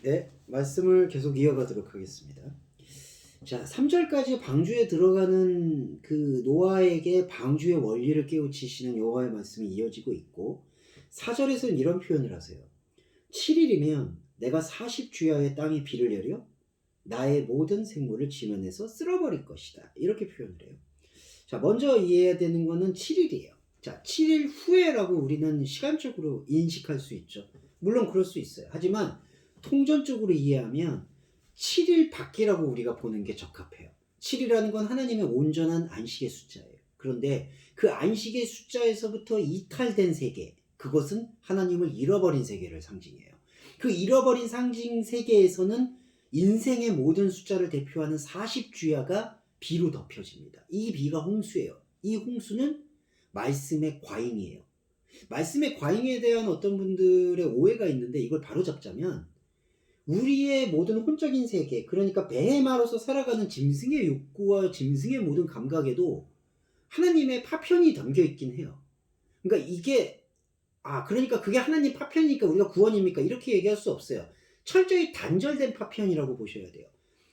네, 말씀을 계속 이어가도록 하겠습니다. 자, 3절까지 방주에 들어가는 그 노아에게 방주의 원리를 깨우치시는 여호와의 말씀이 이어지고 있고, 4절에서는 이런 표현을 하세요. 7일이면 내가 40주야의 땅에 비를 내려 나의 모든 생물을 지면에서 쓸어버릴 것이다. 이렇게 표현을 해요. 자, 먼저 이해해야 되는 거는 7일이에요. 자, 7일 후에라고 우리는 시간적으로 인식할 수 있죠. 물론 그럴 수 있어요. 하지만 통전적으로 이해하면 7일 밖이라고 우리가 보는 게 적합해요. 7이라는 건 하나님의 온전한 안식의 숫자예요. 그런데 그 안식의 숫자에서부터 이탈된 세계, 그것은 하나님을 잃어버린 세계를 상징해요. 그 잃어버린 상징 세계에서는 인생의 모든 숫자를 대표하는 40주야가 비로 덮여집니다. 이 비가 홍수예요. 이 홍수는 말씀의 과잉이에요. 말씀의 과잉에 대한 어떤 분들의 오해가 있는데, 이걸 바로잡자면 우리의 모든 혼적인 세계, 그러니까 베헤마로서 살아가는 짐승의 욕구와 짐승의 모든 감각에도 하나님의 파편이 담겨 있긴 해요. 그러니까 이게 그러니까 그게 하나님 파편이니까 우리가 구원입니까? 이렇게 얘기할 수 없어요. 철저히 단절된 파편이라고 보셔야 돼요.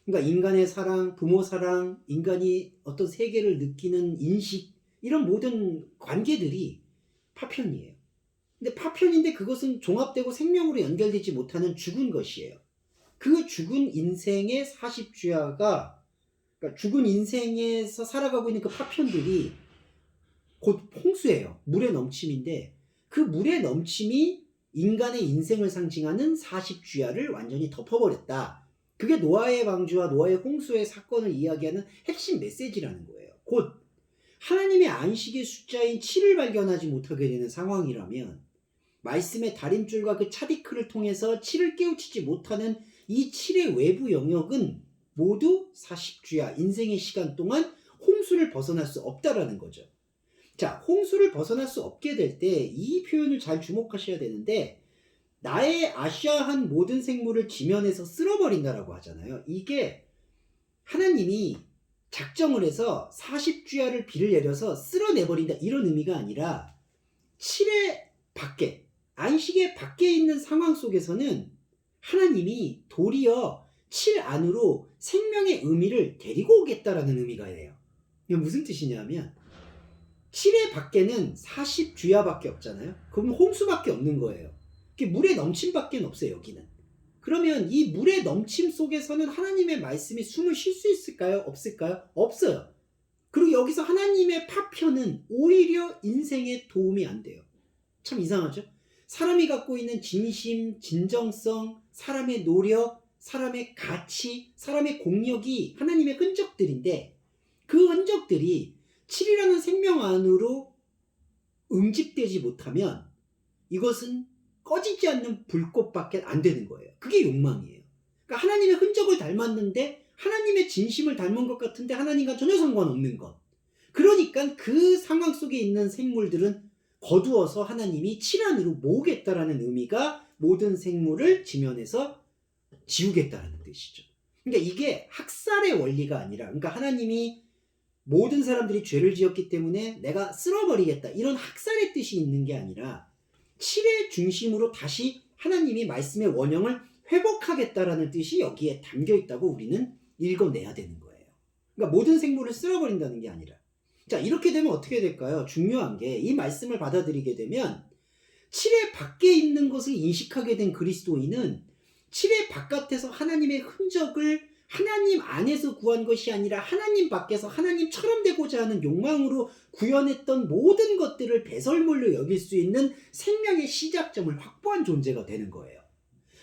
그러니까 인간의 사랑, 부모 사랑, 인간이 어떤 세계를 느끼는 인식, 이런 모든 관계들이 파편이에요. 근데 파편인데 그것은 종합되고 생명으로 연결되지 못하는 죽은 것이에요. 그 죽은 인생의 40주야가, 그러니까 죽은 인생에서 살아가고 있는 그 파편들이 곧 홍수예요. 물의 넘침인데, 그 물의 넘침이 인간의 인생을 상징하는 40주야를 완전히 덮어버렸다. 그게 노아의 방주와 노아의 홍수의 사건을 이야기하는 핵심 메시지라는 거예요. 곧 하나님의 안식의 숫자인 7을 발견하지 못하게 되는 상황이라면, 말씀의 다림줄과 그 차디크를 통해서 7을 깨우치지 못하는 이 7의 외부 영역은 모두 40주야, 인생의 시간 동안 홍수를 벗어날 수 없다라는 거죠. 자, 홍수를 벗어날 수 없게 될 때 이 표현을 잘 주목하셔야 되는데, 나의 아시아한 모든 생물을 지면에서 쓸어버린다라고 하잖아요. 이게 하나님이 작정을 해서 40주야를 비를 내려서 쓸어내버린다, 이런 의미가 아니라 7의 밖에, 안식의 밖에 있는 상황 속에서는 하나님이 도리어 7 안으로 생명의 의미를 데리고 오겠다라는 의미가 돼요. 이게 무슨 뜻이냐면, 7의 밖에는 40주야밖에 없잖아요. 그럼 홍수밖에 없는 거예요. 물의 넘침밖에 없어요, 여기는. 그러면 이 물의 넘침 속에서는 하나님의 말씀이 숨을 쉴 수 있을까요? 없을까요? 없어요. 그리고 여기서 하나님의 파편은 오히려 인생에 도움이 안 돼요. 참 이상하죠? 사람이 갖고 있는 진심, 진정성, 사람의 노력, 사람의 가치, 사람의 공력이 하나님의 흔적들인데, 그 흔적들이 7이라는 생명 안으로 응집되지 못하면 이것은 꺼지지 않는 불꽃밖에 안 되는 거예요. 그게 욕망이에요. 그러니까 하나님의 흔적을 닮았는데, 하나님의 진심을 닮은 것 같은데 하나님과 전혀 상관없는 것. 그러니까 그 상황 속에 있는 생물들은 거두어서 하나님이 7 안으로 모으겠다라는 의미가 모든 생물을 지면에서 지우겠다라는 뜻이죠. 그러니까 이게 학살의 원리가 아니라, 그러니까 하나님이 모든 사람들이 죄를 지었기 때문에 내가 쓸어버리겠다, 이런 학살의 뜻이 있는 게 아니라 7의 중심으로 다시 하나님이 말씀의 원형을 회복하겠다라는 뜻이 여기에 담겨 있다고 우리는 읽어내야 되는 거예요. 그러니까 모든 생물을 쓸어버린다는 게 아니라. 자, 이렇게 되면 어떻게 될까요? 중요한 게, 이 말씀을 받아들이게 되면 7의 밖에 있는 것을 인식하게 된 그리스도인은 7의 바깥에서 하나님의 흔적을 하나님 안에서 구한 것이 아니라 하나님 밖에서 하나님처럼 되고자 하는 욕망으로 구현했던 모든 것들을 배설물로 여길 수 있는 생명의 시작점을 확보한 존재가 되는 거예요.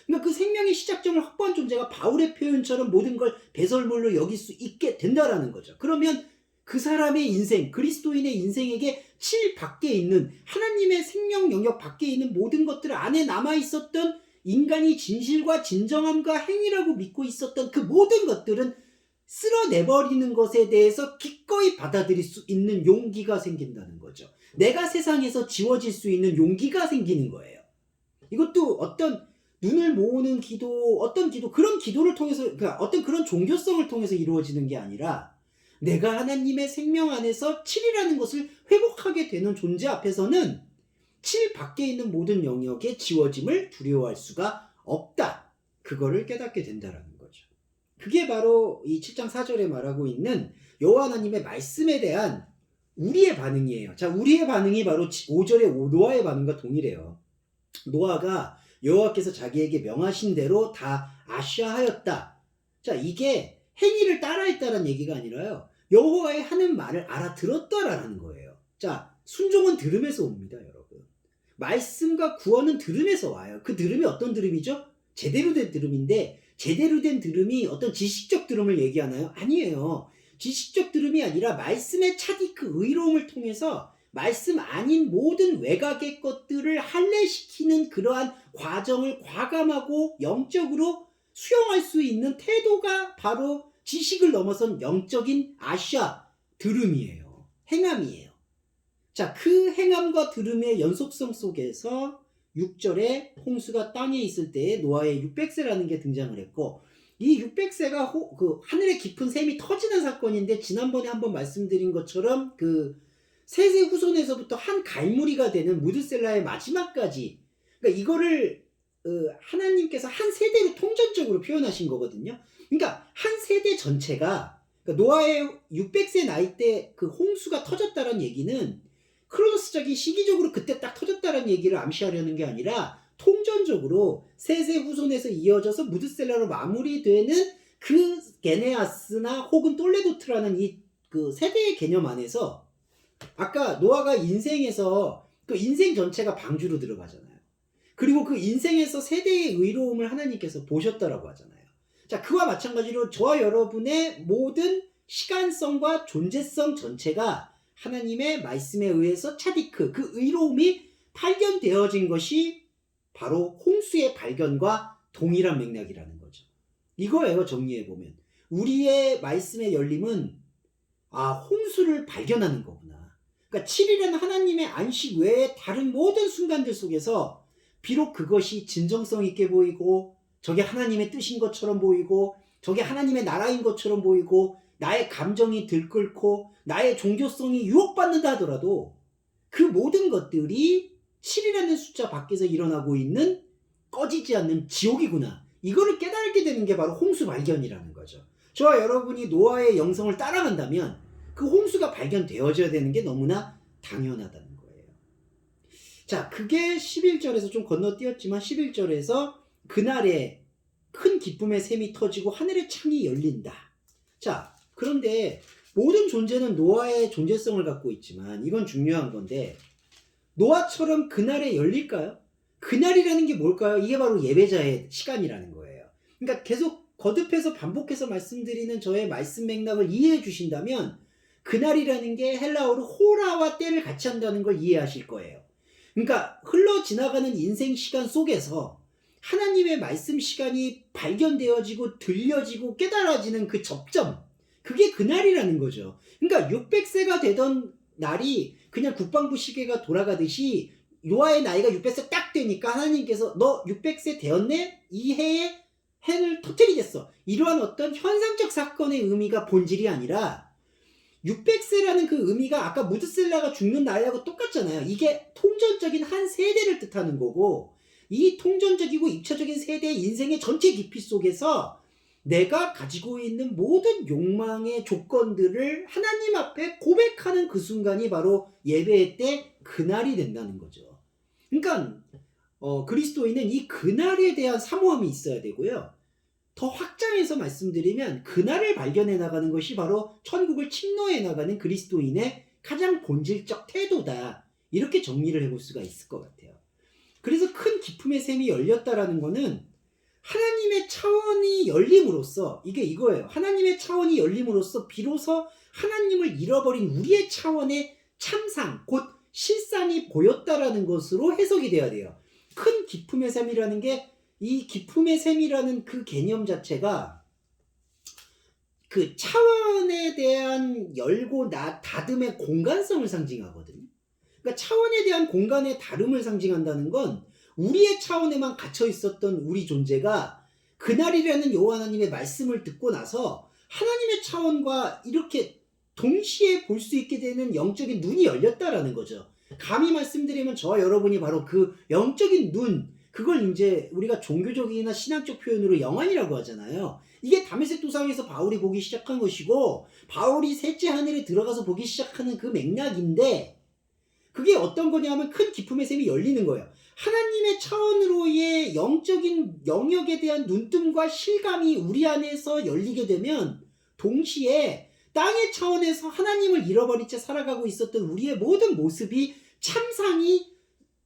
그러니까 그 생명의 시작점을 확보한 존재가 바울의 표현처럼 모든 걸 배설물로 여길 수 있게 된다라는 거죠. 그러면 그 사람의 인생, 그리스도인의 인생에게 7 밖에 있는 하나님의 생명 영역 밖에 있는 모든 것들 안에 남아있었던 인간이 진실과 진정함과 행위라고 믿고 있었던 그 모든 것들은 쓸어내버리는 것에 대해서 기꺼이 받아들일 수 있는 용기가 생긴다는 거죠. 내가 세상에서 지워질 수 있는 용기가 생기는 거예요. 이것도 어떤 눈을 모으는 기도, 어떤 기도, 그런 기도를 통해서, 그러니까 어떤 그런 종교성을 통해서 이루어지는 게 아니라, 내가 하나님의 생명 안에서 7이라는 것을 회복하게 되는 존재 앞에서는 7 밖에 있는 모든 영역의 지워짐을 두려워할 수가 없다. 그거를 깨닫게 된다라는 거죠. 그게 바로 이 7장 4절에 말하고 있는 여호와 하나님의 말씀에 대한 우리의 반응이에요. 자, 우리의 반응이 바로 5절의 노아의 반응과 동일해요. 노아가 여호와께서 자기에게 명하신 대로 다 아시아하였다. 자, 이게 행위를 따라했다는 얘기가 아니라요. 여호와의 하는 말을 알아들었다라는 거예요. 자, 순종은 들음에서 옵니다, 여러분. 말씀과 구원은 들음에서 와요. 그 들음이 어떤 들음이죠? 제대로 된 들음인데, 제대로 된 들음이 어떤 지식적 들음을 얘기하나요? 아니에요. 지식적 들음이 아니라 말씀의 차디크 의로움을 통해서 말씀 아닌 모든 외곽의 것들을 할례시키는 그러한 과정을 과감하고 영적으로 수용할 수 있는 태도가 바로 지식을 넘어선 영적인 아시아 들음이에요. 행함이에요. 자, 그 행함과 들음의 연속성 속에서 6절에 홍수가 땅에 있을 때에 노아의 600세라는 게 등장을 했고, 이 600세가 그 하늘의 깊은 샘이 터지는 사건인데, 지난번에 한번 말씀드린 것처럼 그 셋의 후손에서부터 한 갈무리가 되는 무드셀라의 마지막까지, 그러니까 이거를 하나님께서 한 세대로 통전적으로 표현하신 거거든요. 그러니까 한 세대 전체가, 그러니까 노아의 600세 나이 때 그 홍수가 터졌다는 얘기는 크로노스적인 시기적으로 그때 딱 터졌다는 얘기를 암시하려는 게 아니라 통전적으로 셋의 후손에서 이어져서 무드셀라로 마무리되는 그 게네아스나 혹은 똘레도트라는 이 그 세대의 개념 안에서, 아까 노아가 인생에서 그 인생 전체가 방주로 들어가잖아요. 그리고 그 인생에서 세대의 의로움을 하나님께서 보셨다라고 하잖아요. 자, 그와 마찬가지로 저와 여러분의 모든 시간성과 존재성 전체가 하나님의 말씀에 의해서 차디크, 그 의로움이 발견되어진 것이 바로 홍수의 발견과 동일한 맥락이라는 거죠. 이거예요, 정리해보면. 우리의 말씀의 열림은 홍수를 발견하는 거구나. 그러니까 7일은 하나님의 안식 외에 다른 모든 순간들 속에서 비록 그것이 진정성 있게 보이고, 저게 하나님의 뜻인 것처럼 보이고, 저게 하나님의 나라인 것처럼 보이고, 나의 감정이 들끓고 나의 종교성이 유혹받는다 하더라도 그 모든 것들이 7이라는 숫자 밖에서 일어나고 있는 꺼지지 않는 지옥이구나. 이거를 깨닫게 되는 게 바로 홍수 발견이라는 거죠. 저와 여러분이 노아의 영성을 따라간다면 그 홍수가 발견되어져야 되는 게 너무나 당연하다는 거예요. 자, 그게 11절에서 좀 건너뛰었지만 11절에서 그날에 큰 기쁨의 샘이 터지고 하늘의 창이 열린다. 자, 그런데 모든 존재는 노아의 존재성을 갖고 있지만 이건 중요한 건데, 노아처럼 그날에 열릴까요? 그날이라는 게 뭘까요? 이게 바로 예배자의 시간이라는 거예요. 그러니까 계속 거듭해서 반복해서 말씀드리는 저의 말씀 맥락을 이해해 주신다면 그날이라는 게 헬라어로 호라와 때를 같이 한다는 걸 이해하실 거예요. 그러니까 흘러 지나가는 인생 시간 속에서 하나님의 말씀 시간이 발견되어지고 들려지고 깨달아지는 그 접점, 그게 그날이라는 거죠. 그러니까 600세가 되던 날이 그냥 국방부 시계가 돌아가듯이 노아의 나이가 600세 딱 되니까 하나님께서 너 600세 되었네? 이 해에 해를 터뜨리겠어. 이러한 어떤 현상적 사건의 의미가 본질이 아니라 600세라는 그 의미가 아까 무드셀라가 죽는 날하고 똑같잖아요. 이게 통전적인 한 세대를 뜻하는 거고, 이 통전적이고 입체적인 세대의 인생의 전체 깊이 속에서 내가 가지고 있는 모든 욕망의 조건들을 하나님 앞에 고백하는 그 순간이 바로 예배의 때 그날이 된다는 거죠. 그러니까 그리스도인은 이 그날에 대한 사모함이 있어야 되고요. 더 확장해서 말씀드리면 그날을 발견해 나가는 것이 바로 천국을 침노해 나가는 그리스도인의 가장 본질적 태도다. 이렇게 정리를 해볼 수가 있을 것 같아요. 그래서 큰 기쁨의 샘이 열렸다라는 거는 하나님의 차원이 열림으로써, 이게 이거예요. 하나님의 차원이 열림으로써 비로소 하나님을 잃어버린 우리의 차원의 참상, 곧 실상이 보였다라는 것으로 해석이 돼야 돼요. 큰 기쁨의 샘이라는 게, 이 기쁨의 샘이라는 그 개념 자체가 그 차원에 대한 열고 닫음의 공간성을 상징하거든요. 그러니까 차원에 대한 공간의 다름을 상징한다는 건 우리의 차원에만 갇혀 있었던 우리 존재가 그날이라는 여호와 하나님의 말씀을 듣고 나서 하나님의 차원과 이렇게 동시에 볼 수 있게 되는 영적인 눈이 열렸다라는 거죠. 감히 말씀드리면 저와 여러분이 바로 그 영적인 눈, 그걸 이제 우리가 종교적이나 신학적 표현으로 영안이라고 하잖아요. 이게 다메섹 도상에서 바울이 보기 시작한 것이고 바울이 셋째 하늘에 들어가서 보기 시작하는 그 맥락인데 그게 어떤 거냐면 큰 기품의 샘이 열리는 거예요. 하나님의 차원으로의 영적인 영역에 대한 눈뜸과 실감이 우리 안에서 열리게 되면 동시에 땅의 차원에서 하나님을 잃어버린 채 살아가고 있었던 우리의 모든 모습이 참상이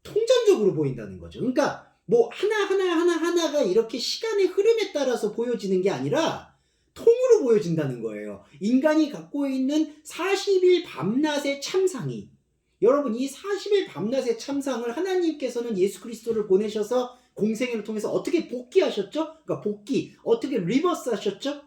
통전적으로 보인다는 거죠. 그러니까 뭐 하나가 이렇게 시간의 흐름에 따라서 보여지는 게 아니라 통으로 보여진다는 거예요. 인간이 갖고 있는 40일 밤낮의 참상이, 여러분 이 40일 밤낮의 참상을 하나님께서는 예수 그리스도를 보내셔서 공생애를 통해서 어떻게 복귀하셨죠? 그러니까 복귀, 어떻게 리버스 하셨죠?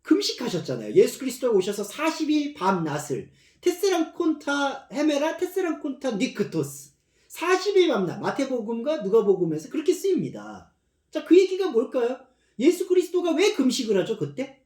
금식하셨잖아요. 예수 그리스도가 오셔서 40일 밤낮을 테스랑콘타 헤메라 테스랑콘타 니크토스 40일 밤낮 마태복음과 누가복음에서 그렇게 쓰입니다. 자, 그 얘기가 뭘까요? 예수 그리스도가 왜 금식을 하죠 그때?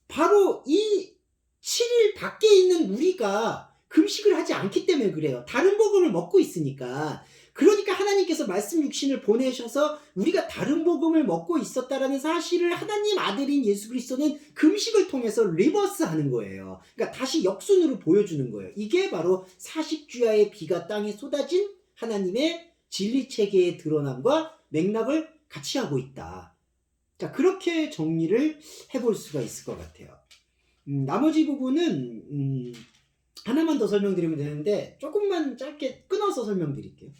바로 이 7일 밖에 있는 우리가 금식을 하지 않기 때문에 그래요. 다른 복음을 먹고 있으니까. 그러니까 하나님께서 말씀 육신을 보내셔서 우리가 다른 복음을 먹고 있었다라는 사실을 하나님 아들인 예수 그리스도는 금식을 통해서 리버스하는 거예요. 그러니까 다시 역순으로 보여주는 거예요. 이게 바로 사십주야의 비가 땅에 쏟아진 하나님의 진리체계의 드러남과 맥락을 같이 하고 있다. 자, 그렇게 정리를 해볼 수가 있을 것 같아요. 나머지 부분은 하나만 더 설명드리면 되는데 조금만 짧게 끊어서 설명드릴게요.